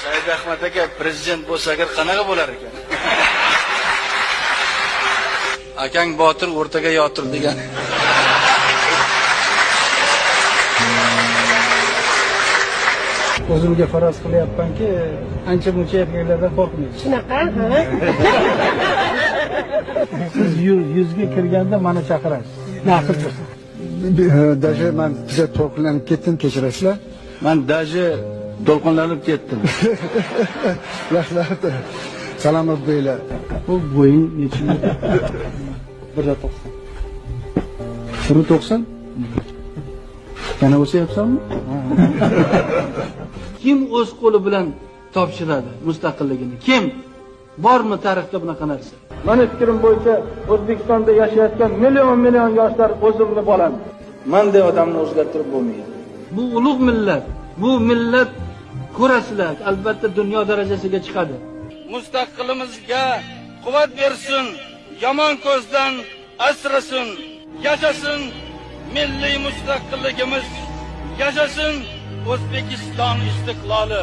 Said Ahmad aka prezident bo'lsa agar qanaqa bo'lar ekan? Akang Botir o'rtaga yotir degan. O'zimga faraz qilyapmanki, ancha muncha erkaklardan qo'rqmayman. Shunaqa, ha? Siz yuzga kirganda meni chaqirasiz. Naql bo'lsa. Daje men biza to'lqinlanib ketdim, kechirasizlar. Men daje to'lqinlanib ketdim. Rahmat. Salomat bo'ylar. Bu bo'ying necha meter? 1.90. 1.90? Yana o'syapsanmi? Kim o'z qo'li bilan topshiradi mustaqilligini? Kim? Bormi tarixda bunaqa narsa? Meni fikrim bo'yicha O'zbekistonda yashayotgan million yoshlar o'zimni bolam. Menday odamni o'zgartirib bo'lmaydi. Bu ulug' millat. Bu millat ko'rasizlar, albatta dunyo darajasiga chiqadi. Mustaqilligimizga quvvat bersin, yomon ko'zdan asrasin. Yashasin milliy mustaqilligimiz, yashasin O'zbekiston istiqloli.